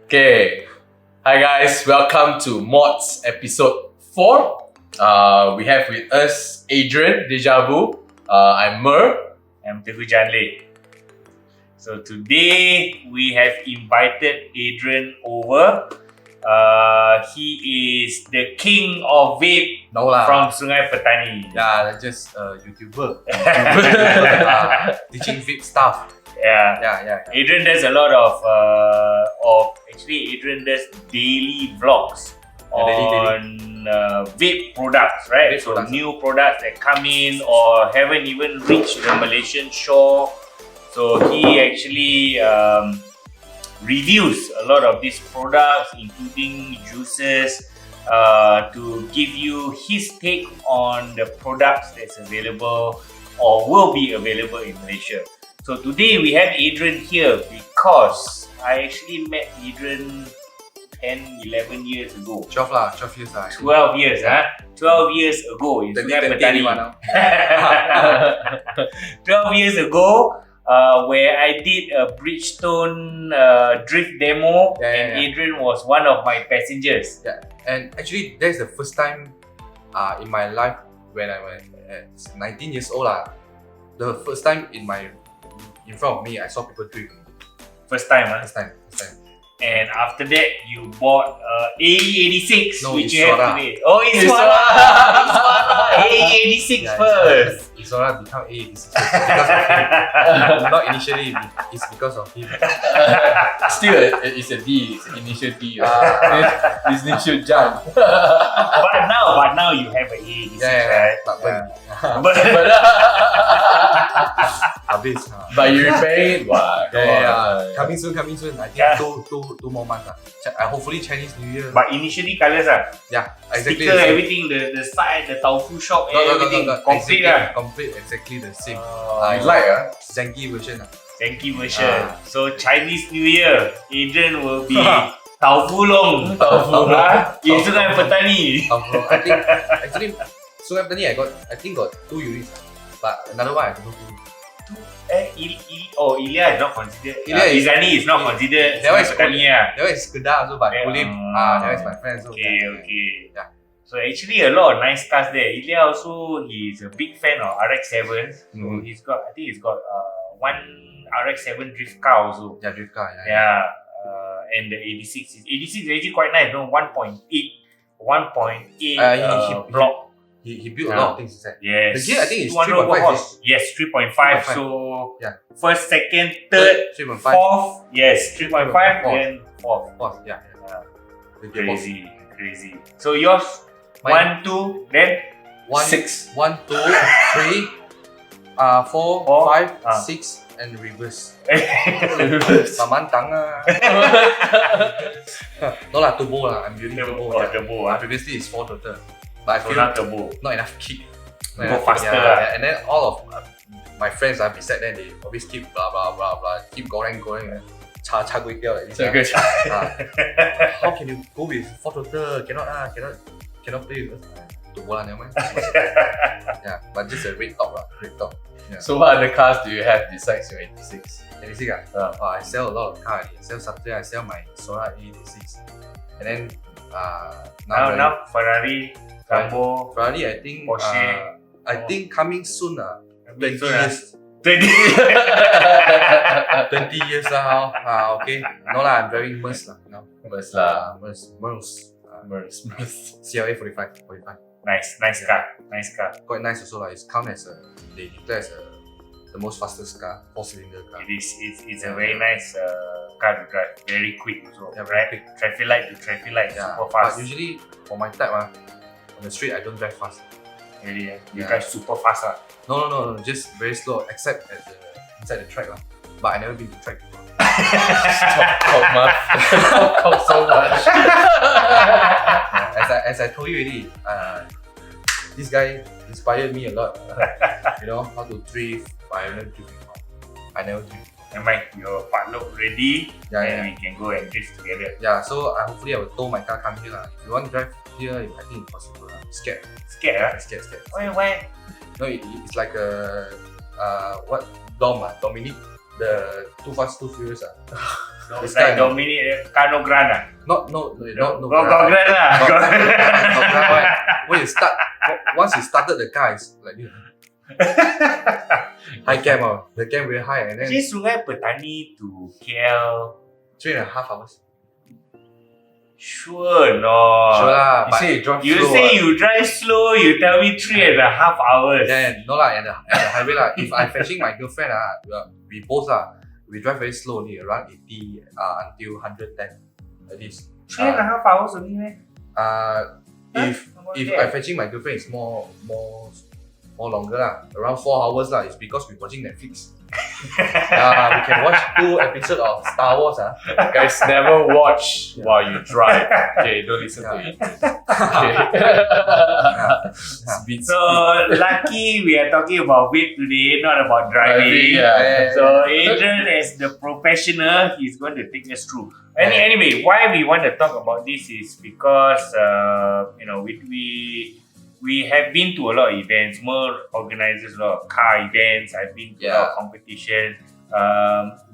Okay, hi guys, welcome to Mods episode 4. We have with us Adrian Lo Dejavu. I'm Mer. I'm Tehujanle. So today we have invited Adrian over. He is the king of vape No lah. from Sungai Petani. Yeah, just YouTuber. Teaching vape stuff. Yeah. Adrian does a lot of Adrian does daily vlogs on vape products, right? Vape so products. New products that come in or haven't even reached the Malaysian shore. So he actually reviews a lot of these products, including juices, to give you his take on the products that's available or will be available in Malaysia. So today we have Adrian here because I actually met Adrian 10, 11 years ago. 12 lah, 12 years lah. 12 years, 12 years ago in Sungai Petani. 12 years ago, where I did a Bridgestone drift demo, and Adrian was one of my passengers. Yeah, and actually that's the first time in my life when I was 19 years old lah. The first time in front of me, I saw people drift. First time. First time. And after that, you bought AE86, No, which you have Iswara. today. Oh, Iswara! AE86 first. Iswara become A86 because of him. Not initially, it's because of him. Still, it's a D. It's an initial D. His initial jump. But now you have an A86, right? But But you repairing it? Wow. Coming soon. I think two more months. Hopefully Chinese New Year. But initially colours Yeah, exactly. sticker, everything, the side, the tofu shop, everything complete Complete, exactly the same. You like Zenki version. Zenki version. So Chinese New Year, Adrian will be tofu long. In Sungai Petani. I think actually Sungai Petani I think got 2 units, but another one I don't know who. Ilya is not considered. Ilya is- Izani is not considered. That one is Sungai Petani. That one is Kedah also, but Kulim. That one is my friend. So Okay. Yeah. So actually a lot of nice cars there. Ilya also, he's a big fan of RX-7. So I think he's got one RX-7 drift car also. Yeah, drift car. Yeah. And the 86 is actually quite nice. No, 1.8 block. He built a lot of things inside. Yes. The gear I think is 200 3.5. horse. Yes, 3.5. 3.5. So Yeah. first, second, third, 3.5. fourth. Yes, 3.5 Fourth. then fourth. Fourth, yeah. The gearbox. Crazy. So yours, Mine- 1, 2, then 6. 1, 2, 3, 4, 5, 6, and reverse. Mamantang No lah, turbo lah. I'm building turbo. turbo. Previously it's 4 total. But I So feel now turbo. not enough kick. Go faster And then all of my friends beside them, they always keep blah blah blah blah, keep going. Cha kway teow like this. How can you go with 4 total? Cannot play with us. Turbo lah, never mind. Yeah, but just a red top. Yeah. So what other cars do you have besides your 86? 86 I sell a lot of cars. I sell something. I sell my Sora A86, and then Now Ferrari, Lambo, Ferrari, I think Porsche. I think coming soon 20 soon, years. 20. 20 years now. Okay. No lah, I'm driving Merc lah. No. Merc lah. Merc. CLA 45. Nice car. Quite nice also lah. It's come as they declare as the most fastest car, 4-cylinder car. It's a very nice car to drive. Very quick also. Yeah, very right? quick. Traffic light to traffic light, Yeah, super fast. but usually for my type on the street I don't drive fast. Really, you Yeah. drive super fast. No, just very slow, except at inside the track lah. But I never been to track before. Talk so much. As I told you already, this guy inspired me a lot. You know how to drift, but I never drift before. Never mind, your part look ready, Yeah, and we can go and drift together. Yeah, so hopefully I will tow my car come here lah. If you want to drive here, I think it's possible lah. Scared. Scared, Scared. Why? No, it's like a what Dominic The Too Fast Too Furious No, This like kind of- Dominic Cano Grana. not Grana. When you start, once you started the car, it's like this. High cam, the cam very high, and then Actually, Sungai Petani to KL, 3.5 hours. sure not. Sure lah, You but say you drive You slow. say you drive slow, you tell me 3.5 hours. then no lah, and the highway lah. If I'm fetching my girlfriend we both we drive very slowly, around 80 until 110 at least. 3.5 hours only, man. If I'm fetching my girlfriend, it's more longer lah, around 4 hours lah. It's because we're watching Netflix. We can watch 2 episodes of Star Wars. Guys, never watch while you drive. Okay, don't listen to it. Okay. So lucky we are talking about vape today, not about driving. Yeah. So Adrian, as the professional, he's going to take us through. Anyway, why we want to talk about this is because we have been to a lot of events. Mer organizes a lot of car events. I've been to a lot of competitions.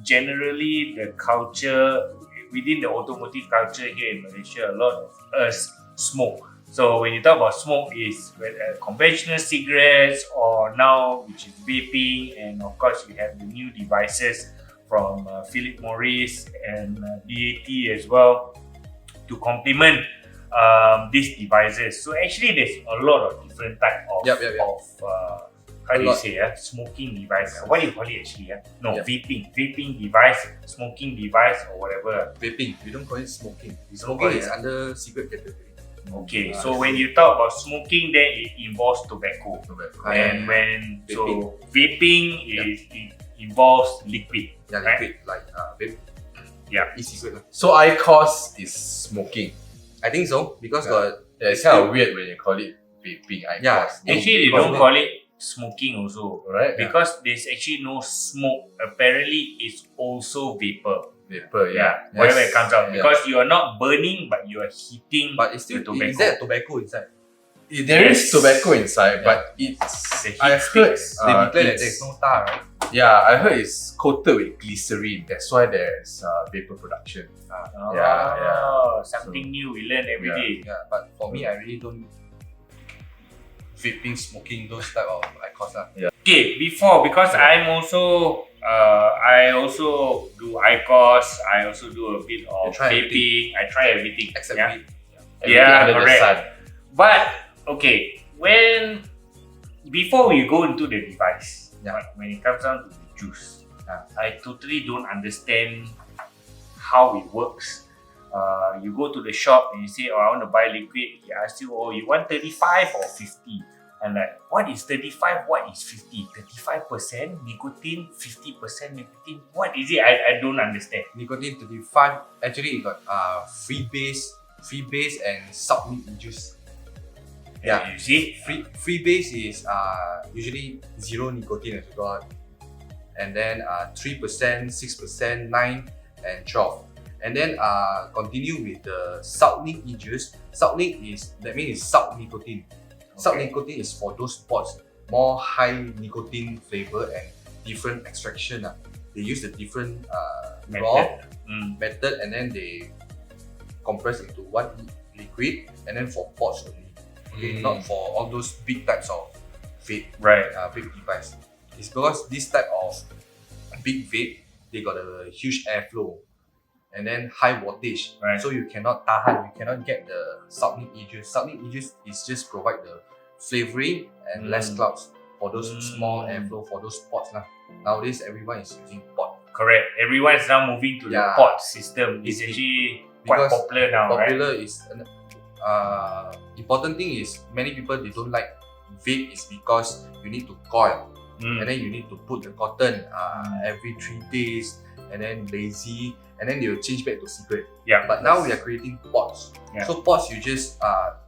Generally, the culture within the automotive culture here in Malaysia, a lot of us smoke. So when you talk about smoke, is conventional cigarettes, or now which is vaping, and of course we have the new devices from Philip Morris and DAT as well to complement these devices. So actually, there's a lot of different type of how do you say smoking device. What do you call it actually? No, vaping device, smoking device, or whatever. Vaping, we don't call it smoking. Smoking is under cigarette category. Okay, so when you talk about smoking, then it involves tobacco. And when vaping it involves liquid. Yeah, right? liquid like vape. Yeah. E-cigarette. So IQOS is smoking. I think so because It's kind of weird when you call it vaping IQOS. Yeah. Actually, they don't call it smoking also, Right? because there's actually no smoke. Apparently, it's also vapor. Vapor, Whatever it comes out, Yeah. because you are not burning, but you are heating. but it's still the tobacco. is there tobacco inside? There is tobacco inside, but it's. The heat I heard. sticks. They declare that it's- there's no tar, right? Yeah, I heard it's coated with glycerin. That's why there's vapor production. Something new we learn every day. Yeah, but for me, I really don't vaping, smoking, those type of IQOS lah. Okay, because I'm also I also do IQOS. I also do a bit of You try vaping. I try everything. Except yeah. weed. Everything under the correct. sun. But okay, before we go into the device, when it comes down to the juice, I totally don't understand how it works. You go to the shop and you say, "Oh, I want to buy liquid." He asks you, "Oh, you want 35 or 50?" And like, what is 35? What is 50? 35% nicotine, 50% nicotine. What is it? I don't understand. Nicotine 35. Actually, it got free base and salt meat juice. Yeah. You see? Free base is usually 0 nicotine as well, and then 3%, 6%, 9, and 12. And then continue with the salt meat juice. Salt meat means salt nicotine. Salt nicotine is for those pods, more high nicotine flavor and different extraction. They use the different raw method, and then they compress into one liquid, and then for pods only. Okay, not for all those big types of vape, big device. It's because this type of big vape, they got a huge airflow and then high wattage, so you cannot tahan, you cannot get the salt meat juice. Salt meat juice is just provide the flavoring and less clouds for those small airflow for those pods lah. Nowadays, everyone is using pod. Correct. Everyone is now moving to the pod system. It's actually quite popular now, popular is important thing is many people they don't like vape is because you need to coil and then you need to put the cotton every 3 days, and then lazy, and then they will change back to cigarette. But now we are creating pods. So pods you just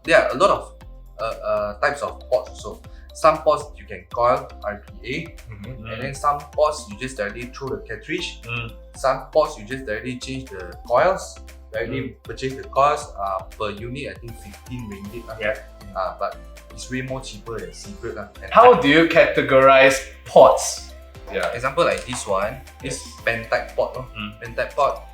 there are a lot of types of pods also. Some pods you can coil RPA, and then some pods you just directly throw the cartridge. Some pods you just directly change the coils. Directly purchase the coils per unit. I think 15 ringgit. But it's way more cheaper than cigarette. How do you categorize pods? Yeah. Example like this one, this pen type pot, no? Pen type pot,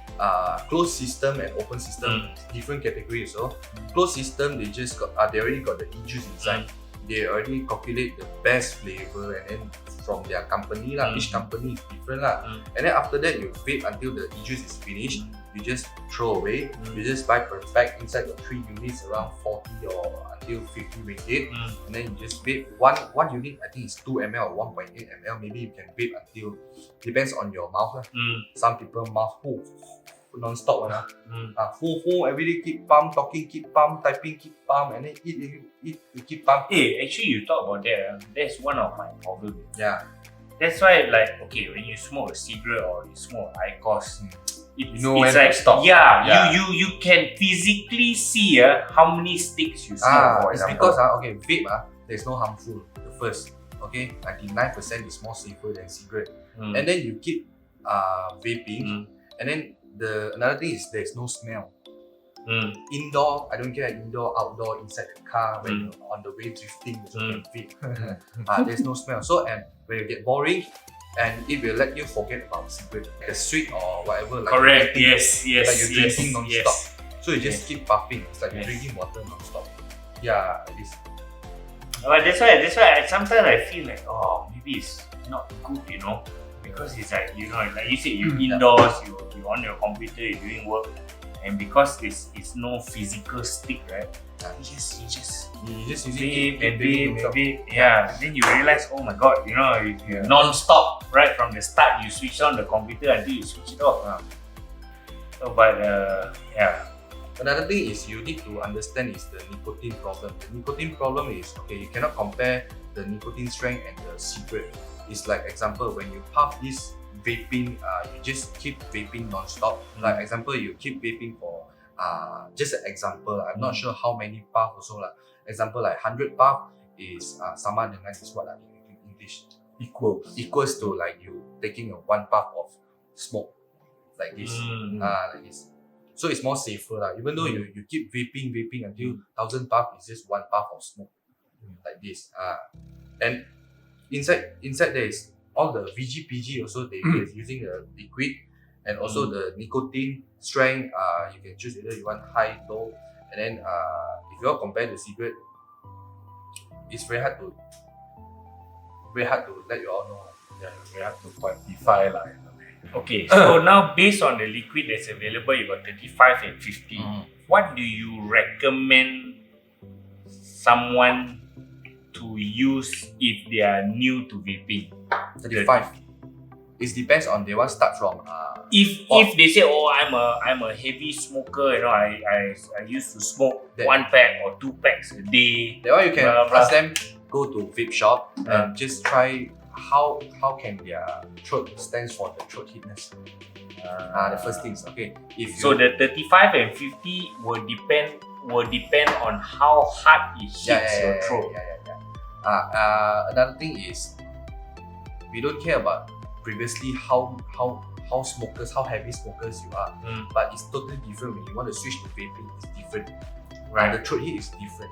closed system and open system, different categories. So closed system, they just got, they already got the e-juice inside. They already calculate the best flavor and then from their company lah. Each company is different lah. And then after that, you vape until the e-juice is finished. You just throw away. You just buy per pack inside the 3 units around 40 or until 50 ringgit. And then you just vape. One unit, I think it's 2 ml or 1.8 ml. Maybe you can vape until, depends on your mouth lah. Some people mouth full, non-stop one full, everyday keep pump, talking keep pump, typing keep pump, and then eat keep pump. Hey, actually you talk about that, that's one of my problems. Yeah. That's why, like, okay, when you smoke a cigarette or you smoke IQOS, you know when to stop. Yeah. You can physically see how many sticks you smoke, for it's example. because okay, vape there's no harmful. The first, okay, 99% is more safer than cigarette. And then you keep vaping, and then another thing is there's no smell. Indoor, I don't care, indoor, outdoor, inside the car, when you're on the way drifting, you can vape. There's no smell. So, and when you get boring, and it will let you forget about cigarette, the sweet or whatever. Like Correct. you're Yes. like you're drinking non-stop. Yes. So you just keep puffing. It's like you're drinking water non-stop. Yeah, it is. But that's why sometimes I feel like, oh, maybe it's not good, you know, because it's like, you know, like you said, you're indoors, you're on your computer, you're doing work, and because it's no physical stick, right? You just vape and vape. Yeah. Then you realize, oh my god, you know, you're non-stop right from the start. You switch on the computer until you switch it off. So, but yeah. Another thing is you need to understand is the nicotine problem. The nicotine problem is, okay, you cannot compare the nicotine strength and the cigarette. It's like, example, when you puff this vaping, you just keep vaping non-stop. Like example, you keep vaping for just an example. I'm not sure how many puff also lah. Example like 100 puff is sama dengan is what in English? Equals to like you taking a 1 puff of smoke like this. Like this. So it's more safer lah. Even though you keep vaping until 1000 puff, it's just 1 puff of smoke like this. And inside there is all the VG also. They are using the liquid and also the nicotine strength. You can choose either you want high, low, and then if you all compare the cigarette, it's very hard to let you all know. Yeah, we have to quantify lah. Okay, so now based on the liquid that's available, you got 35 and 50. What do you recommend someone to use if they are new to vaping? 35. It depends on they want start from. If they say, oh, I'm a heavy smoker, you know, I used to smoke 1 pack or 2 packs a day. That one you can ask them, go to vape shop and just try how can their throat stands for the throat heatness. The first things, okay. So the 35 and 50 will depend on how hard it hits your throat. Another thing is, we don't care about previously how smokers, how heavy smokers you are, but it's totally different when you want to switch to vaping. It's different. Right. The throat heat is different.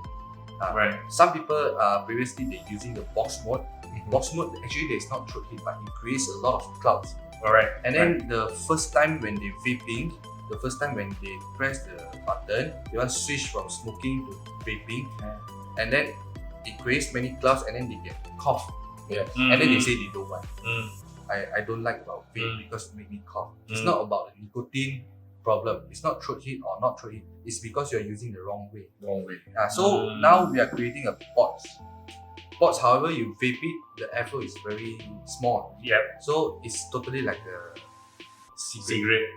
Right. Some people previously they're using the box mode. Box mode actually there's not throat heat, but it creates a lot of clouds. Alright. And then the first time when they vaping, the first time when they press the button, they want to switch from smoking to vaping, and then it creates many clouds, and then they get cough. And then they say they don't want. I don't like about vape because it make me cough. It's not about the nicotine problem. It's not throat heat or not throat heat. It's because you're using the wrong way. So now we are creating a pods. Pods, however, you vape it, the airflow is very small. So it's totally like a cigarette.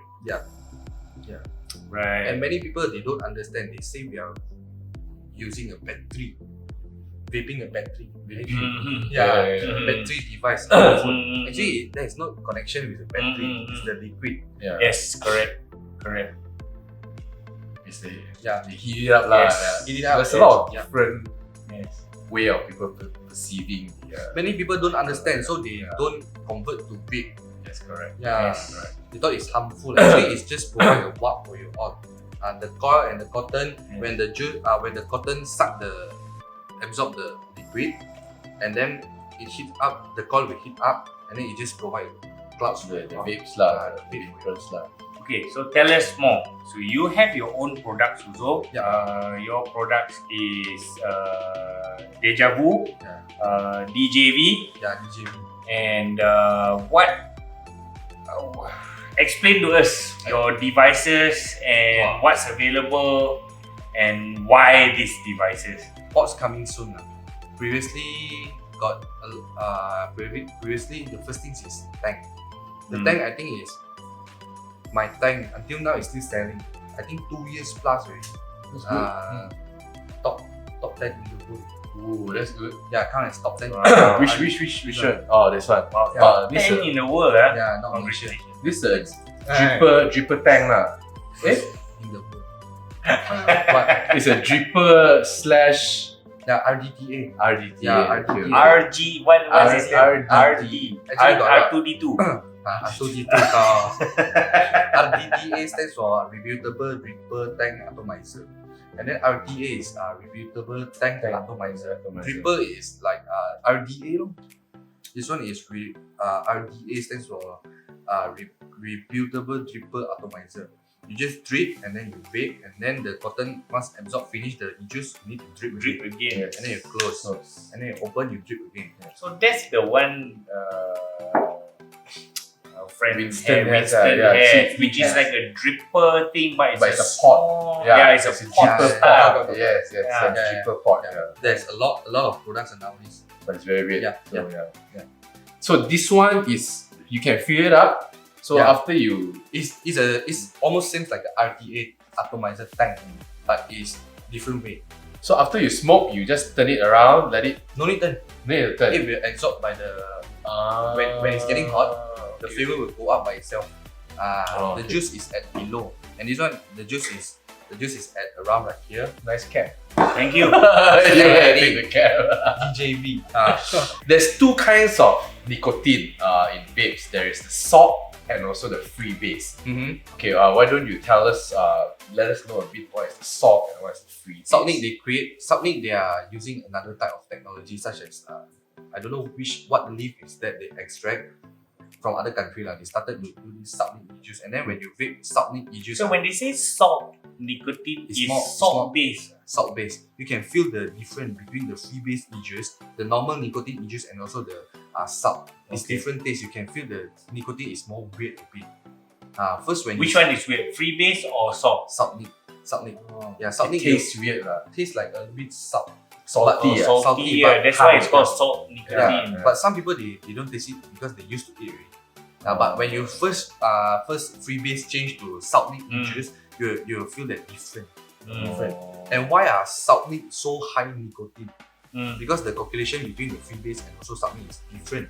Right. And many people, they don't understand. They say we are using a battery. Vaping a battery. Battery device. Actually, there is no connection with the battery. It's the liquid. Yes, correct. It's they heat it up lah. There's a lot of different way of people perceiving. Many people don't understand, so they don't convert to vape. Yes, correct. They thought it's harmful. Actually, it's just provide a warp for you all. The coil and the cotton, when the cotton absorb the liquid, and then it heat up. The coil will heat up, and then you just provide clouds The vapes lah, the vape. vapors lah. Okay, so tell us more. So you have your own products also. Yeah. Your products is Dejavu, Yeah. DJV, Yeah, DJV. and what? Explain to us your devices and what's available and why these devices. Pods coming soon. Previously the first thing is tank. The tank I think is my tank until now is still selling. I think 2 years plus already. That's good. Top 10 in the world. Ooh, that's good. Yeah, count as top 10. Which one? Oh, this one. This 10 is in the world, Yeah, not Malaysia. this is a dripper tank lah. First in the world. But it's a dripper slash Yeah, RDTA. RDTA. Yeah, okay, RDTA. okay. RG, what is it? RD. RD. Actually R2D2. R2D2 kau. RDTA stands for Rebuttable Dripper Tank Atomizer. And then RTA is Rebuttable Tank Atomizer. Dripper is like RDA lor. This one is RDA stands for Rebuttable Dripper Atomizer. You just drip and then you vape, and then the cotton once absorbed finish the juice, you need to drip Again. and then you close, and then you open, you drip again. So that's the one our friend Winston has, which is like a dripper thing, but it's a small- pot. Yeah, it's a pot dripper style. pot. Yes, Yeah. a dripper pot. Yeah. There's a lot of products nowadays. But it's very weird. Yeah, So, so this one is you can fill it up. So Yeah. after you It's almost seems like the RTA atomizer tank, but it's different way. so after you smoke, you just turn it around, let it No need turn. turn. It will absorb by the when it's getting hot, the flavor will go up by itself. The juice is at below, and this one the juice is at around right here. Nice cap. Thank you. Yeah, take the cap. DJV. There's two kinds of nicotine in vapes. There is the salt and also the free base. Okay, why don't you tell us, let us know a bit what is the salt and what is the free base? Saltnik they are using another type of technology such as I don't know what leaf is that they extract from other country They started to do this saltnik e-juice, and then when you vape saltnik e-juice, So when they say salt, nicotine It's is more- salt based. salt base, you can feel the difference between the free base e-juice, the normal nicotine e-juice, and also the salt. It's Okay. different taste. You can feel the nicotine is more weird a bit. First when Which you one is weird? Free base or salt? saltnik. Yeah, It saltnik tastes weird lah. tastes like a bit salty. Salty, But- Salty, salty, yeah. but That's why it's hard. called salt nicotine. But some people they don't taste it because they used to eat already. But when you first free base change to saltnik e-juice, you feel that different. Different. And why are saltnik so high nicotine? Because the calculation between the free base and also saltnik is different.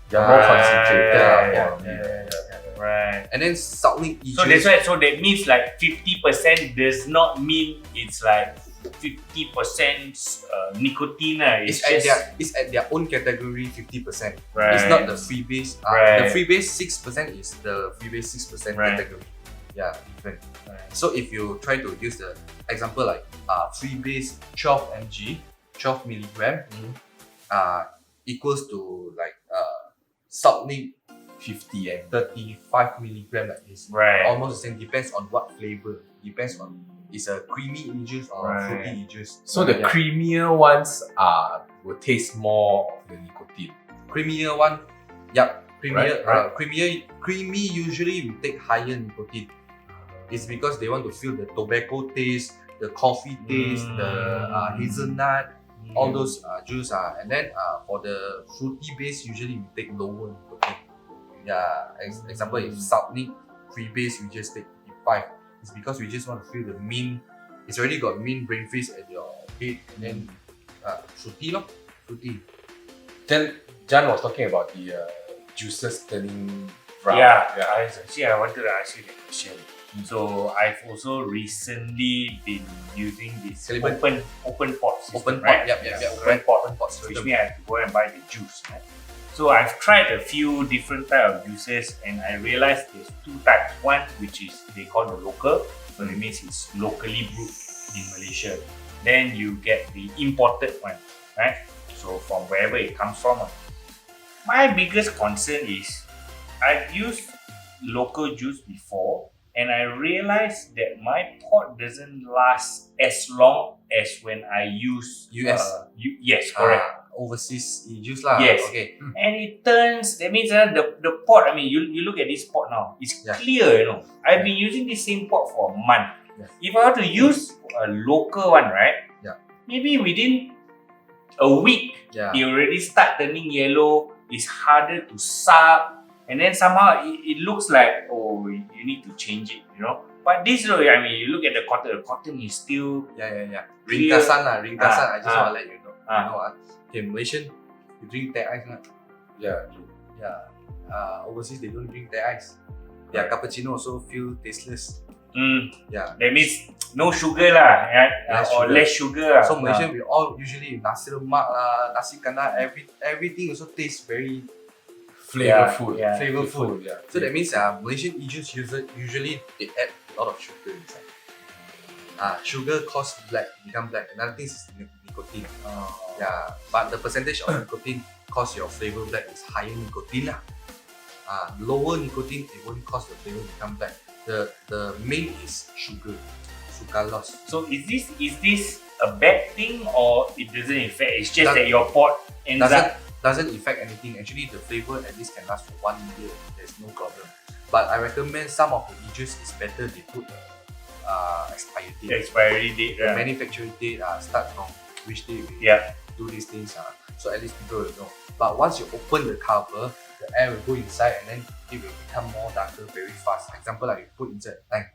They're more concentrated. Right. And then saltnik e-juice. So that's why. So that means like 50% does not mean it's like 50% nicotine. It's it's at their own category 50%. Right. It's not the free base. Right. The free base 6% is the free base 6% Right. category. Yeah, different. Right. So if you try to use the example like free base 12 mg, 12 milligram, equals to like saltnik 50 and 35 milligram like this. Right. Almost the same. Depends on what flavor. Depends on it's a creamy e-juice or Right. fruity e-juice. so the creamier ones will taste more of the nicotine. creamier one, creamier, Right. creamy usually will take higher nicotine. It's because they want to feel the tobacco taste, the coffee taste, the hazelnut, all those juice. And then for the fruity base, usually we take lower nicotine. Yeah, example if saltnik free base, we just take 5. It's because we just want to feel the mint. It's already got mint brain freeze at your head, and then fruity lor, fruity. Then Jan was talking about the juices turning brown. I wanted to ask you that question. So I've also recently been using this Caliban. open pot system, Open right? pot, yep, Open pot, open pot which system. means I have to go and buy the juice. Right? So I've tried a few different type of juices, and I realized there's 2 types. One which is they call the local, so it means it's locally brewed in Malaysia. Then you get the imported one, right? So from wherever it comes from. My biggest concern is I've used local juice before and I realized that my pot doesn't last as long as when I use US? yes, correct. Overseas juice lah. Yes. Okay. And it turns, that means the pot, I mean, you look at this pot now, it's Yeah. clear, you know. I've been using this same pot for a month. Yeah. If I were to use a local one, right? Yeah. Maybe within a week, Yeah. they already start turning yellow, it's harder to suck, and then somehow it looks like, oh, you need to change it, you know. But this, I mean, you look at the cotton is still Yeah. clear. Ringkasan lah, ringkasan. I just want to let you know. Ah. You know, okay, Malaysian, you drink teh ice lah. Yeah. Yeah. Overseas they don't drink teh ice. Their cappuccino also feel tasteless. Yeah. That means no sugar lah, right? Less Or sugar. less sugar lah. So Malaysian we all usually nasi lemak lah, nasi kandar, everything also tastes very Flavorful. Yeah. flavorful. Yeah. So that means Malaysian e-juice usually they add a lot of sugar inside. Sugar cause become black. Another thing is nicotine. Yeah, but the percentage of nicotine cause your flavor black is higher nicotine lah. Lower nicotine it won't cause the flavor become black. The main is sugar, sucralose. So is this a bad thing or it doesn't affect? It's just Does- that your pot ends up. Doesn't affect anything. Actually, the flavor at least can last for 1 year. There's no problem. But I recommend some of the e-juice is better they put expiry The date. expiry date. The manufacturing date start from which day we Yeah. do these things. So at least people will know. But once you open the cover, the air will go inside and then it will become more darker very fast. Example, like you put inside a tank.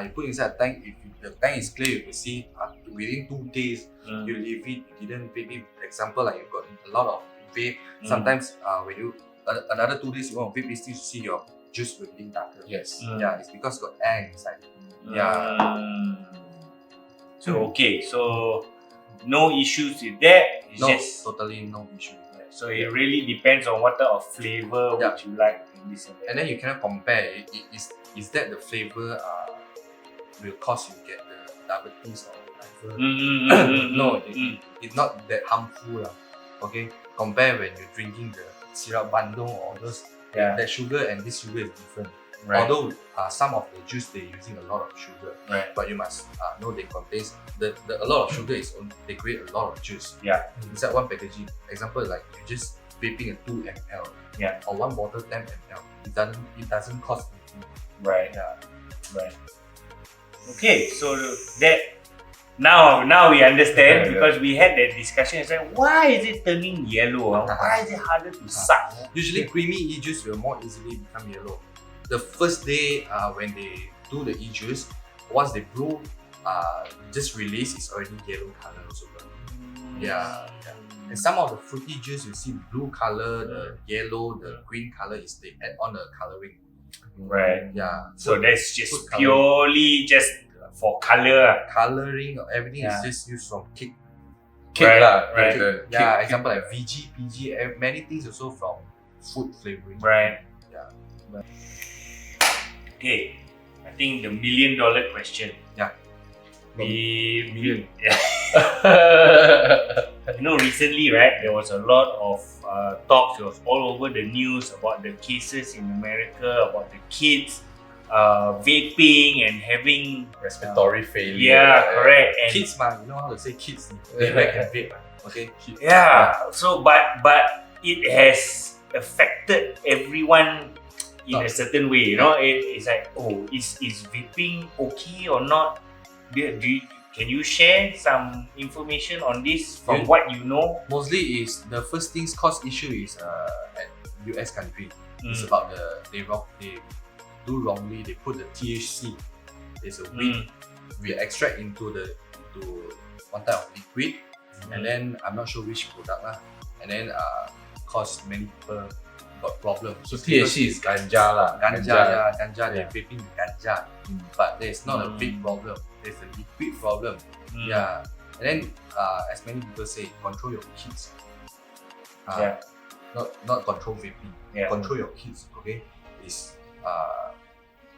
You put inside a tank, if the tank is clear, you will see within 2 days, you leave it, you didn't vape it. Example, like you've got a lot of vape. Sometimes when you another 2 days you want to vape, you still see your juice will be darker. Yes. Yeah, it's because got air inside. Yeah. So okay, so no issues with that. It's No, just totally no issue with that. so it really depends on what type of flavor Yeah. would you like in this and that. And then you cannot compare. Is that the flavor will cause you get the diabetes or whatever? No, it's not that harmful lah. Okay, compare when you're drinking the syrup bandung or those. Yeah. That sugar and this sugar is different. Right. Although some of the juice they're using a lot of sugar, Right. but you must know they contain a lot of sugar is they create a lot of juice. Yeah. Inside one packaging. Example like you just vaping a 2 ml. Yeah. Or one bottle 10 ml. It doesn't cost anything. Right. Yeah. Right. Okay, so that now we understand Yeah. because we had that discussion. It's like, why is it turning yellow? Why is it harder to suck? Usually creamy e-juice will more easily become yellow. The first day when they do the e-juice, once they brew, just release, it's already yellow color also. Yeah. And some of the fruity juice you see blue color, the yellow, the green color is they add on the coloring. Right. Yeah. So that's just food coloring. purely just for color. Coloring or everything Yeah. is just used from cake. Cake Right, lah. right. The Yeah, cake. example like VG, PG, many things also from food flavoring. Right. Yeah. Okay. I think the $1 million question. Yeah. We yeah. You know, recently, right, there was a lot of talks. It was all over the news about the cases in America, about the kids vaping and having Respiratory failure. yeah, correct. And Kids, man, you know how to say kids. They can vape, okay? yeah. So, but it has affected everyone in a certain way. You know, it's like, oh, is vaping okay or not? Can you share some information on this from Yeah. what you know? Mostly is the first things cause issue is at US country. It's about they do wrongly. They put the THC. There's a weed. We extract into one type of liquid, and then I'm not sure which product lah. And then cause many people got problems. So THC is ganja lah. Ganja. They're vaping ganja, but there's not a big problem. There's a liquid problem. Yeah, and then as many people say, control your kids. Yeah. Not control vaping. Yeah. Control your kids. Okay, is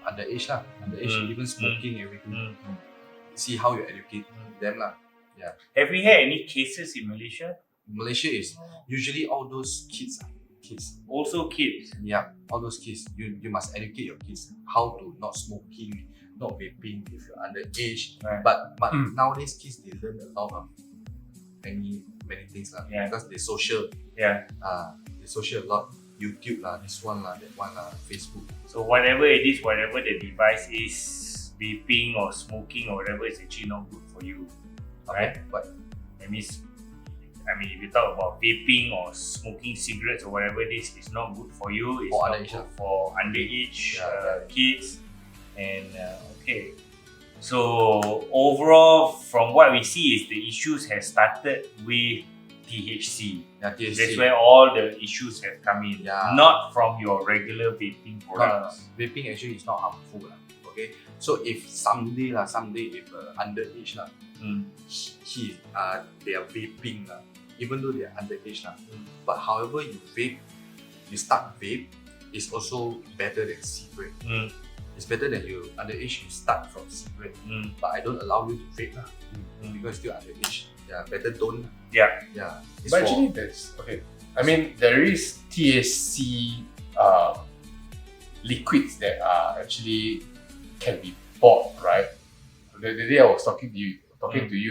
underage lah. Underage, even smoking, everything. See how you educate them lah. Have we had any cases in Malaysia? Malaysia is usually all those kids kids. Also kids. Yeah, all those kids. You must educate your kids how to not smoking, not vaping if you're underage. Right. But nowadays kids they learn a lot of many things lah. Yeah. Because they social. Yeah. They social a lot. YouTube lah, this one lah, that one lah, Facebook. So whatever it is, whatever the device is, vaping or smoking or whatever is actually not good for you. Right? But That means, I mean, if you talk about vaping or smoking cigarettes or whatever it is, it's not good for you. It's For not underage, good for underage Yeah. kids. And okay. So overall, from what we see is the issues have started with THC. yeah, THC. That's where all the issues have come in. Yeah. Not from your regular vaping products. Vaping actually is not harmful lah. Okay, so if someday if underage lah, they are vaping lah, even though they are underage lah, but however you vape, you start vape, is also better than cigarette. It's better than you underage you start from cigarette, but I don't allow you to vape lah, because you're still underage. Yeah, better don't. Yeah. Yeah. It's But for- actually, there's okay. I mean, there is THC liquids that are actually can be bought, right? The day I was talking to you,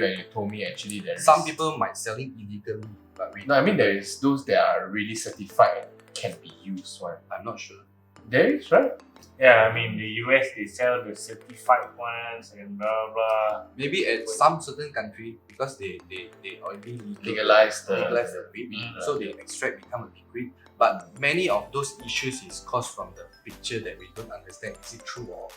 and you told me actually there is some people might selling illegally, but we. No, I mean there is those that are really certified and can be used. Right? I'm not sure. There is, right? Yeah, I mean the US they sell the certified ones and blah blah. Maybe at some certain country because they already Legalize the vaping, Mm. so they extract become a liquid. But many of those issues is caused from the picture that we don't understand. Is it true or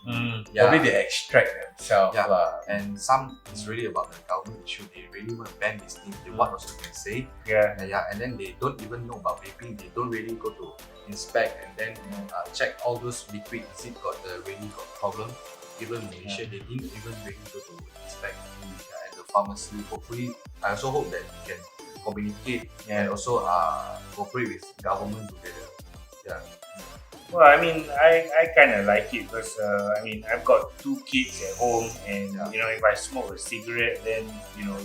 Probably they extract themselves. Yeah. lah. and some is really about the government issue. They really want to ban this thing. They what also can say. Yeah. And then they don't even know about vaping. They don't really go to inspect and then check all those liquid. Is it got really got problem? Even Malaysia, they didn't even really go to inspect at the pharmacy. Hopefully, I also hope that we can communicate and also cooperate with government together. Yeah. Well, I mean, I kind of like it because I mean, I've got 2 kids at home, and you know, if I smoke a cigarette, then you know,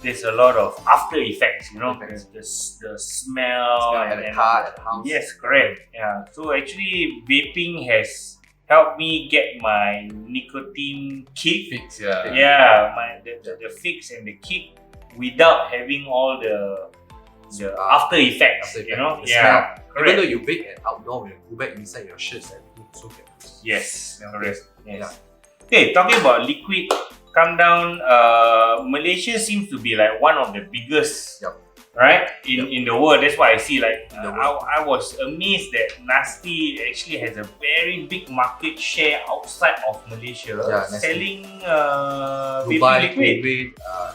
there's a lot of after effects. You know, the smell And the car at the house. Yes, correct. Yeah. So actually, vaping has helped me get my nicotine kick. Fix, yeah. Yeah, the fix and the kick without having all the after effects. After You effect, know, the yeah. smell. Even Correct. though you vape at outdoor, when you go back inside your shirts, everything also get Yes, correct. Yes. Yeah. Okay, talking about liquid come down, Malaysia seems to be like one of the biggest, Yup. right, in the world. That's why I see like In the world. I was amazed that Nasty actually has a very big market share outside of Malaysia, Yeah, Nasty. selling Dubai, vaping liquid. Kuwait,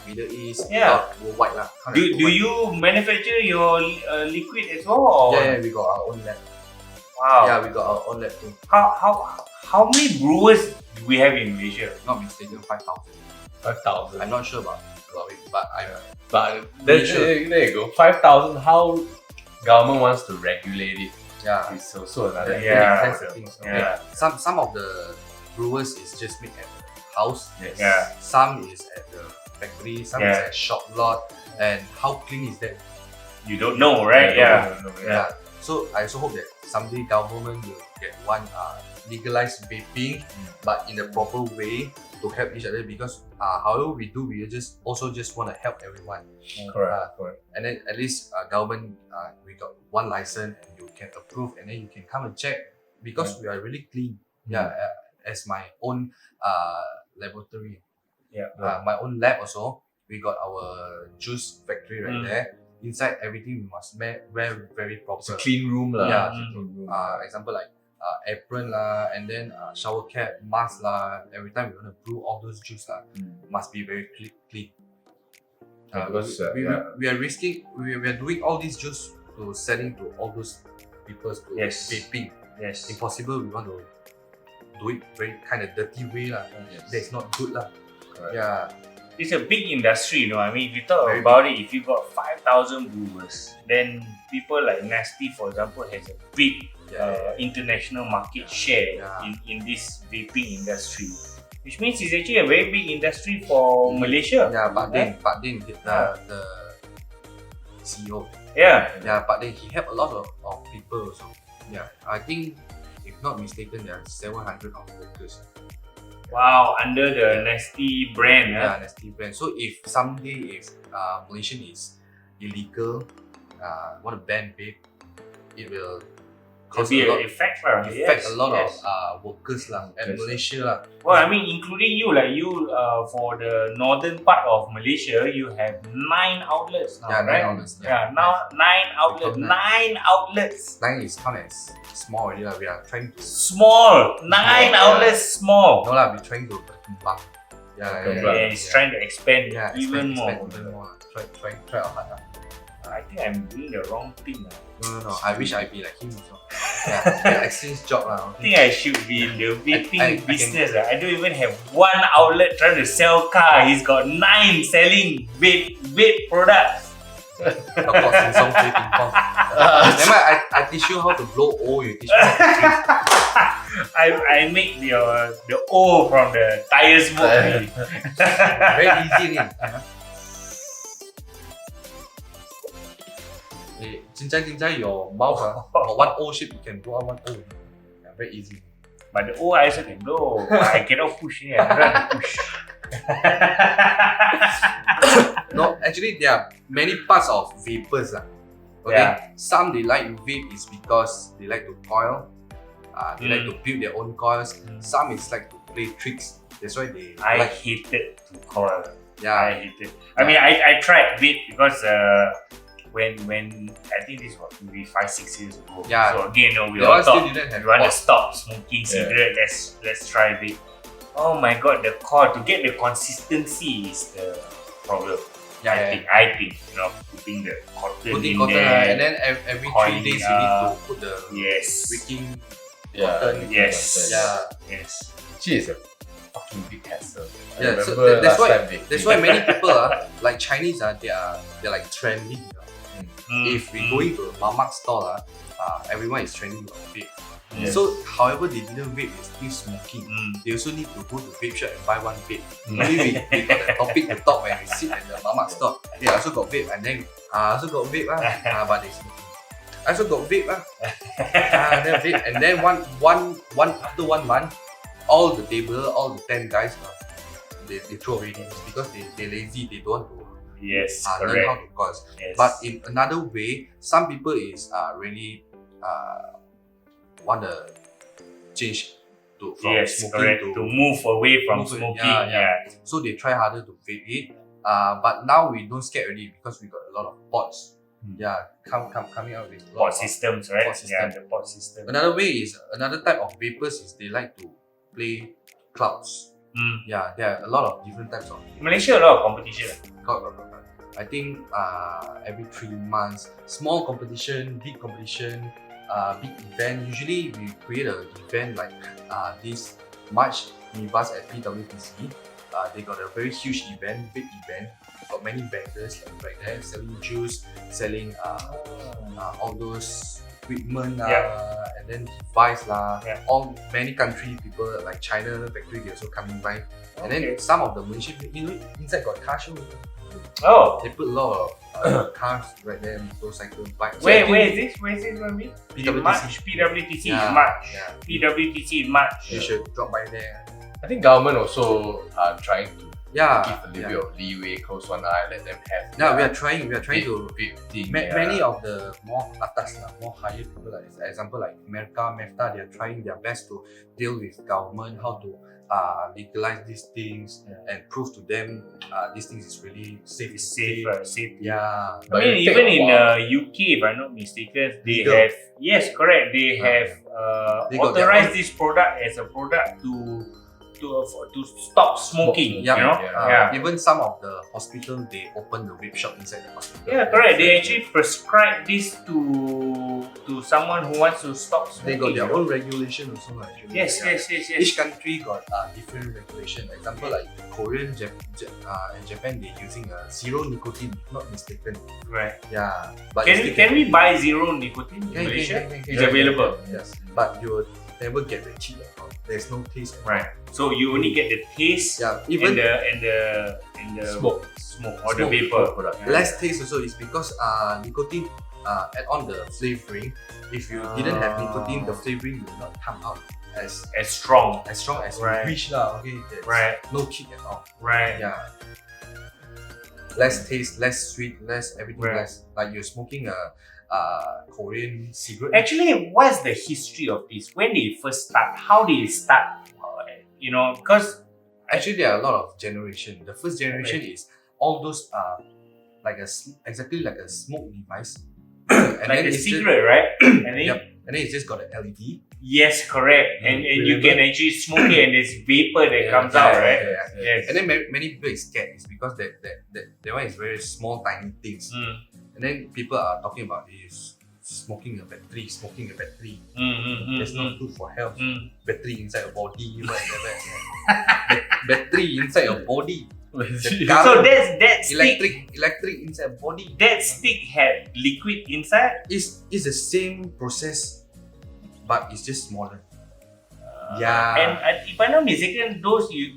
Middle East, Yeah. worldwide lah. Do you manufacture your liquid as well? Or? Yeah, we got our own lab. Wow. Yeah, we got our own lab too. How many brewers do we have in Malaysia? Not mistaken, 5,000. 5,000. I'm not sure about it, but But Very there you go. 5,000. How government wants to regulate it? yeah. It's also another. Yeah. That's the thing. Yeah. Some of the brewers is just made at the house. Yes. Yeah. Some is at the factory. Some is Yeah. at shop lot. And how clean is that? You don't know, right? Yeah. Yeah. So I also hope that someday government will get one legalized vaping, but in a proper way to help each other. Because however we do, we just want to help everyone. Correct. And then at least government we got one license and you can approve and then you can come and check because we are really clean. Yeah, as my own laboratory. Yeah. My own lab also. We got our juice factory right there. Inside everything we must wear very proper. It's a clean room lah. Yeah. It's a clean room. Example like apron lah, and then shower cap, mask lah. Every time we want to brew all those juice lah, must be very clean. Because, we are risking, we are doing all these juice to selling to all those people to Yes. vaping. Yes. Impossible. We want to do it very kind of dirty way lah. Yes. That's not good lah. Correct. Yeah. It's a big industry, you know. I mean, if you talk Very about it, if you got 5,000 brewers, then people like Nasty, for example, has a big international market share in this vaping industry, which means it's actually a very big industry for Malaysia. Yeah, but then the CEO. Yeah. Yeah, but then he helped a lot of people also. Yeah, I think if not mistaken, there are 700 of workers. Wow, under the Nasty brand. Yeah, Nasty brand. So if someday if Malaysian is illegal, want to ban vape, it will cause Be a lot, effect a lot of workers lah, and Malaysia lah. Well, I mean, including you, like you, for the northern part of Malaysia, you have 9 outlets now, Yeah, right? 9 outlets. Yeah, now 9 outlets. 9 outlets. 9 is counted as small already lah. We are trying to Small. 9 outlets small. no lah. We're trying to berkembang. Yeah, it's trying to expand even more. Even more. Try our hard lah. I think I'm doing the wrong thing. No. I wish I'd be like him also. Yeah, exchange job lah. I think I should be in the vaping I business. I don't even have 1 outlet trying to sell car. He's got 9 selling vape products. Of course, in some play ping pong. Never mind, I teach you how to blow O. You teach me how to drink. I make the O from the tire smoke. Very easy ni. Jinjai, your mouth got 1 O shape, you can blow out 1 O. Yeah, very easy. But the O I also can blow. I cannot push here. I don't have to push. No, actually there are many parts of vapors lah. Okay, Yeah. some they like vape is because they like to coil. They like to build their own coils. Some is like to play tricks. That's why they I like. hated to coil. Yeah, I hated. I mean, I tried vape because when I think this was maybe 5-6 years ago. Yeah. So again, we that all one still thought didn't have you want to pot. stop smoking cigarette. Let's try vape. Oh my god, the coil to get the consistency is the problem. I think putting the cotton in cotton there. and then every 3 coiling days you need to up. put the Yes. freaking Yeah. cotton. Yes. Yeah. Yes. Actually, it's a fucking big hassle. I Yeah, so remember that's last why- time vaping. That's why many people like Chinese they're like trending. If we go into a mamak store everyone is trending on vape. Yes. So however they didn't vape, they still smoking. They also need to go to vape shop and buy 1 vape. Maybe we got the topic to talk when we sit at the mamak store. Yeah, I also got vape, and then I also got vape but they smoking. I also got vape then vape, and then after 1 month, all the table, all the 10 guys they throw away this because they lazy, they don't want to Yes. learn how Correct. to cause. Yes. But in another way, some people is really want to change from Yes, smoking correct. To move away from Move away, smoking. yeah. So they try harder to vape it. But now we don't scare already because we got a lot of pods. Yeah, coming out with a lot Pod of systems, right? pod system. Yeah, the pod system. Another type of vapors is they like to play clouds. Yeah, there are a lot of different types of In Malaysia, a lot of competition. Got. I think every 3 months, small competition, big competition, big event. Usually we create an event like this March Mcclubz at PWTC. They got a very huge event, big event. Got many vendors right there selling juice, selling all those equipment and then device all many country people like China factory they also coming by. And then some of the Malaysian, inside got car show. Oh, They put a lot of cars right there, motorcycle, bikes. where is this? Where is this going to be? PWTC. In March. PWTC Yeah, in March. yeah. PWTC in March. You should drop by there. I think government also are trying to Yeah, give a little bit of leeway, close one eye, let them have. Yeah, we are trying to. vape thing. Many of the more atas, more higher people, like example like America, MEFTA, they are trying their best to deal with government, how to legalize these things and prove to them these things is really safe. It's safe. Safe. Yeah. I mean, it take even a in while. UK, if I'm not mistaken, they Legal. have correct. They have They got their authorized own- this product as a product to stop smoking. Yeah, You know, yeah. Even some of the hospital they open the vape shop inside the hospital. Yeah, correct. They actually prescribe this to someone who wants to stop They smoking. got their you know? own regulation also actually. Yes, Yeah. yes. Each country got different regulation. Example like Korean, and Japan, they're using zero nicotine, if not mistaken. Right. Yeah, but Can we buy zero nicotine in Yeah, Malaysia? can. It's available. Yes, but you never get the kick at all. There's no taste at all. Right. So you only get the taste Yeah, and even the Smoke. smoke or the vapor. Product. less taste also is because nicotine add on the flavoring. If you didn't have nicotine, the flavoring will not come out as strong. strong as Right. you wish lah. Okay, there's Right. no kick at all. Right. Yeah. Less taste, less sweet, less everything Right. less. Like you're smoking a Korean cigarette. Actually, what's the history of this? When did it first start? How did it start? Because Actually, there are a lot of generation. The first generation is all those like exactly like a smoke device. And like a it's cigarette, right? And then, Yep. And then it's just got an LED. yes, correct. And you Remember? can actually smoke it and there's vapor that comes out, right? Yes. And then many people is scared. It's because that one is very small, tiny things. And then people are talking about is smoking a battery. There's no good for health. Battery inside your body, whatever. Battery inside your body. The So current, that's stick. electric inside your body. That stick had liquid inside. It's the same process, but it's just smaller. Yeah. And if I'm not mistaken, those you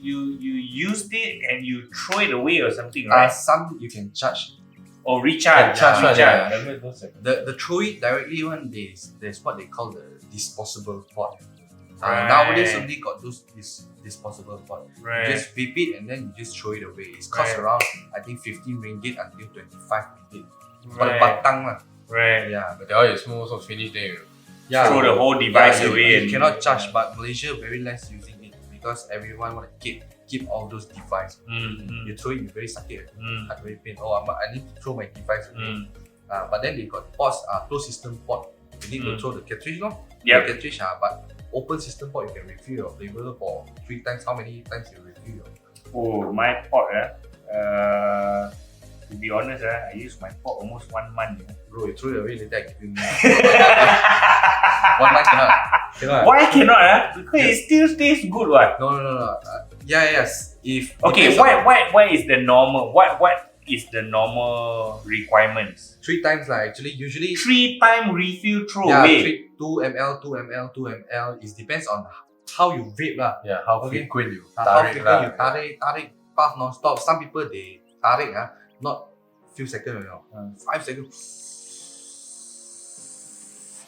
used it and you throw it away or something, right? Some you can charge. Or recharge. Charge one, recharge. yeah. Remember those? The throw it directly one, there's what they call the disposable pot. Right. Nowadays only got those disposable pot. Right. You just vape it and then you just throw it away. It costs Right. around I think 15 ringgit until 25 ringgit. For the Right. batang lah. Right. Yeah. But all you smoke also finish then you Throw the whole device you, away. You and- cannot charge, but Malaysia very less using it because everyone want to keep all those devices. You throw it, you very sakit, heart very pain. Oh, I need to throw my device away. But then they got pots, closed system pot. You need to throw the cartridge, no? Yep. The cartridge, but open system pot, you can refill your flavor for 3 times. How many times you refill your? Oh, my pot, to be honest, I use my pot almost 1 month. Bro, you throw it away later, I give you more. 1 month cannot. Why cannot? Because it still tastes good, what? No. Yes. If Okay, depends on- what is the normal? What is the normal requirements? 3 times lah. Actually, usually 3-time refill throw yeah, away. 2 ml, 2 ml, 2 ml. It depends on how you vape lah. yeah, how Okay. frequent you How tarik frequent lah. you tarik, puff non-stop. Some people they tarik not few seconds, 5 seconds.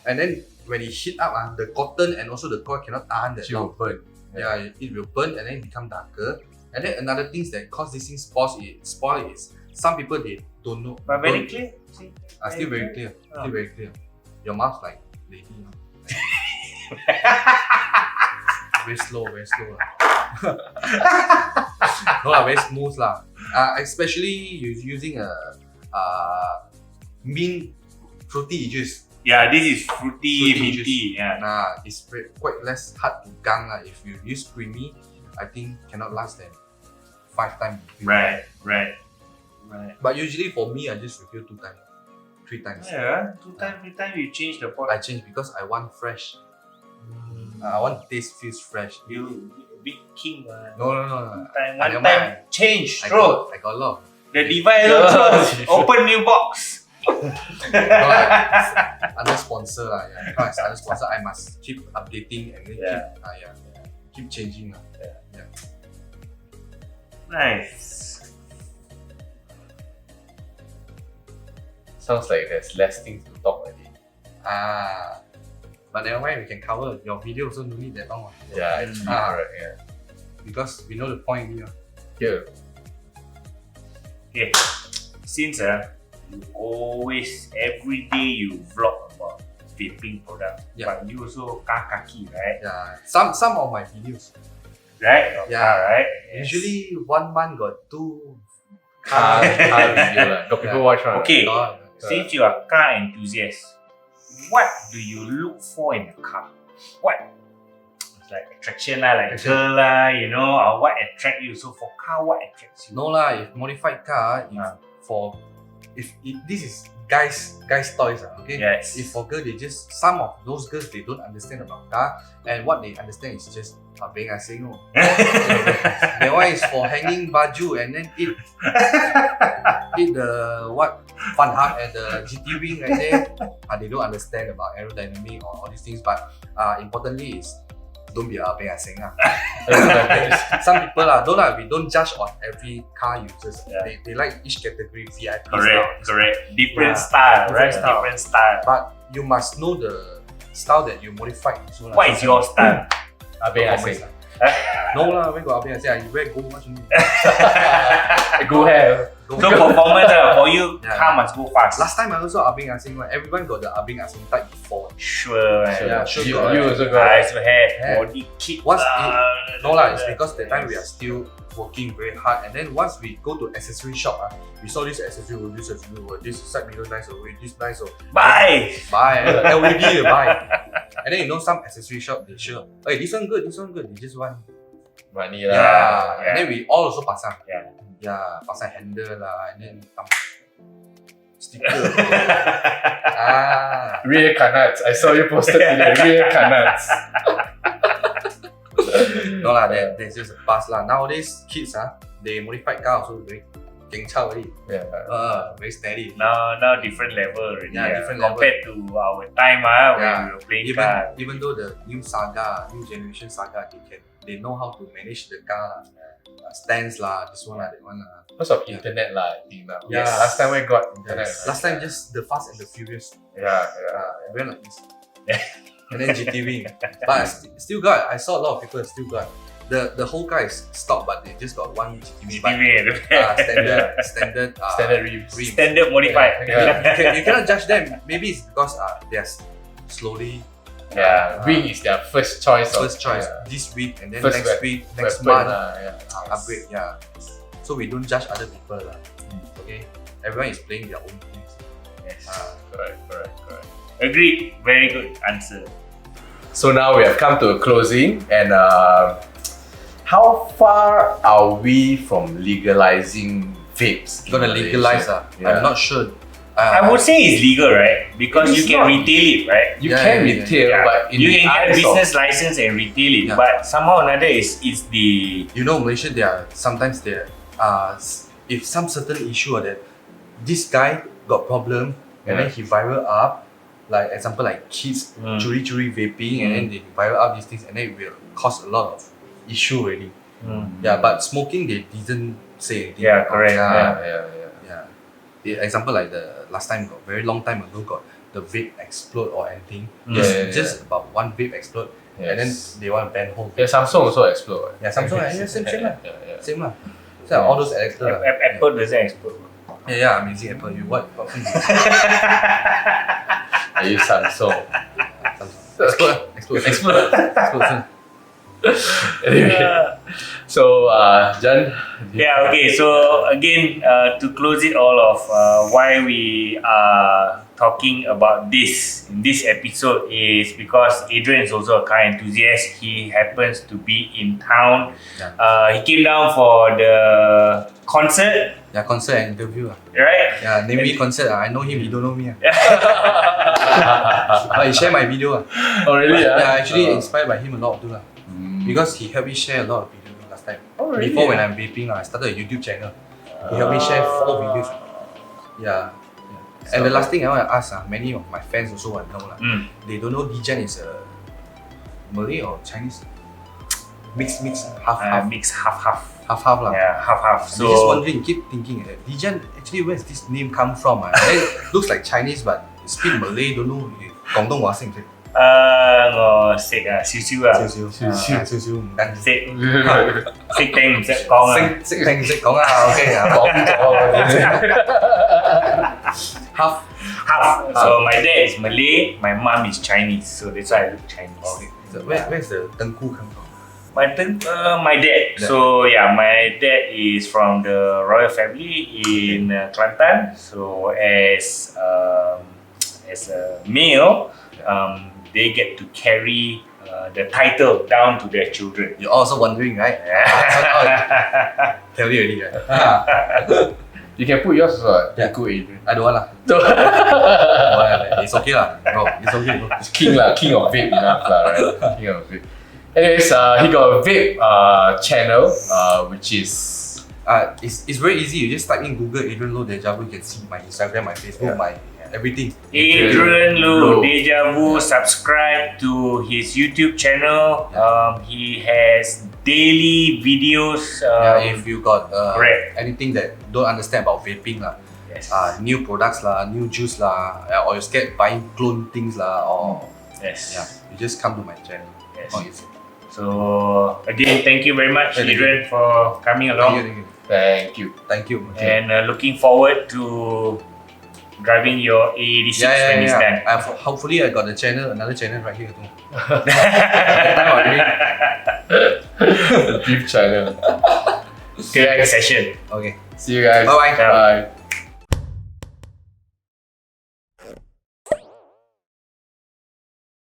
And then when it heat up, the cotton and also the coil cannot tahan that She will long. burn. Yeah, it will burn and then become darker. And then another thing that cause this thing spoil is some people they don't know. But very don't- clear. See? Still very clear. Oh. Still very clear. Your mouth like lady. Very slow lah. No lah, very smooth lah. Especially you using a mint fruity juice. Yeah, this is fruity, Fruity minty. Yeah. It's quite less hard to gang lah. If you use creamy, I think cannot last than 5 times. Right. But usually for me, I just refill 2 times, 3 times. Yeah, 2 times, 3 times you change the pot. I change because I want fresh. I want taste feels fresh. You big king. No. One never time mind. change, I throw. got a lot. The device also open new box. Under sponsor lah. Yeah. Because under sponsor, I must keep updating and then keep changing lah. Yeah. Nice. Sounds like there's less things to talk already. But never mind, we can cover your video also no need that long. Yeah, actually, correct. Yeah. Because we know the point here. Here, Okay. Since you always every day you vlog about vaping products, Yeah. but you also kaki, right? Yeah. Some of my videos. Right? Your Yeah. car, right? Yes. Usually 1 month got 2 car review lah. Got people Yeah. watch one. Okay. car. Since you are car enthusiast, what do you look for in a car? What? It's like attraction lah, like Attraction. girl lah, or what attract you? So for car, what attracts you? No lah, if modified car, if this is guys toys okay? Yes. If for girl, some of those girls they don't understand about car, and what they understand is just being asing. That one is for hanging baju and then eat eat the fun hut at the GT wing right there. They don't understand about aerodynamic or all these things. But importantly is don't be a beng asing. Some people we don't judge on every car users. They like each category VIP. Correct. Different style, right? Different style. But you must know the style that you modify. So, what is your style? Abeng asing. No lah, where got abeng asing? You wear gold watch. Go ahead. So performance for you, car must go fast. Last time I also abeng asing. Everyone got the abeng asing type before. Sure. Sure. You also got. I also had body kit. It's because that time we are still working very hard, and then once we go to accessory shop, we saw this accessory, this side mirror nice, this nice, buy LED buy, and then some accessory shop they show, hey, this one good, they just want money lah. And then we all also pasang, pasang handle lah, and then sticker. Rear canards. I saw you posted today. Rear canards. No lah, there's just a pass lah. Nowadays kids they modified car also very geng chao already. Very steady. Now different level already. Different compared level. to our time when we were playing car. Even though the new generation saga, they know how to manage the car stands lah, this one lah, that one lah. Because of internet lah, I think now. Yes. Last time we got internet. Last time just the Fast and the Furious. Went like this. And then GTV. But still got, I saw a lot of people still got. The whole car is stock, but they just got one GTV. Standard rims. Standard modified. You cannot judge them. Maybe it's because they are slowly. Wing is their first choice. This week and then first next month upgrade. So we don't judge other people lah. Okay, everyone is playing their own things. Yes. Correct. Agreed. Very good answer. So now we have come to a closing, and how far are we from legalizing vapes? Gonna legalize I'm not sure. I would say it's legal, right? Because you can retail it, right? You can retail, but you can get a business license and retail it. But somehow or another, it's the Malaysia. Sometimes if some certain issue or that this guy got problem and then he viral up, like example like kids curi vaping and then they viral up these things and then it will cause a lot of issue already. But smoking they didn't say anything. Correct. Example like the last time very long time ago got the vape explode or anything. Just about one vape explode and then they want to ban whole. Samsung also explode. Same lah. So all those electors. Apple doesn't explode. Amazing Apple. You what? I use Samsung. Explode. Anyway, so Jan. So again, to close it all off, why we are talking about this in this episode is because Adrian is also a car enthusiast. He happens to be in town. He came down for the concert. Concert and interview. Right? Name me concert. I know him, he don't know me. But he share my video. Oh really? Actually inspired by him a lot too. Because he helped me share a lot of videos last time. Really? Before when I'm vaping, I started a YouTube channel. He helped me share 4 videos. And the last thing I want to ask, many of my fans also want to know. They don't know Dejan is a Malay or Chinese? Mix, half. Mix half. Half lah. Half. So I'm just wondering, keep thinking, Dejan, actually where's this name come from? It looks like Chinese but speak Malay, don't know. Guangdong Hua Sing. Sick tiếng sẽ con okay. Half. So my dad is Malay, my mom is Chinese, so that's why I look Chinese. Okay. So where's the Tengku come from? My dad. So my dad is from the royal family in Kelantan. So as a male, they get to carry the title down to their children. You're also wondering, right? Tell you already, right? You can put yours also. Tengku Adrian. I don't want lah. It's okay lah. No, it's okay. Bro. It's king lah. King of vape enough lah, right? King of vape. Anyways, he got a vape channel, which is It's very easy. You just type in Google Adrian Lo Dejavu. You can see my Instagram, my Facebook, my everything. Adrian Lo Dejavu, subscribe to his YouTube channel. He has daily videos. If you got correct. anything that don't understand about vaping lah, Yes. new products lah, new juice lah, or you're scared buying clone things lah, or Yes. you just come to my channel. Yes. Oh, it's, So again, thank you very much, Thank you. Adrian, for coming along, Thank you. And and looking forward to driving your A86 when it's done. Hopefully I got the channel, another channel right here too. The beef channel. Till next session. Okay. See you guys. Bye-bye. Bye.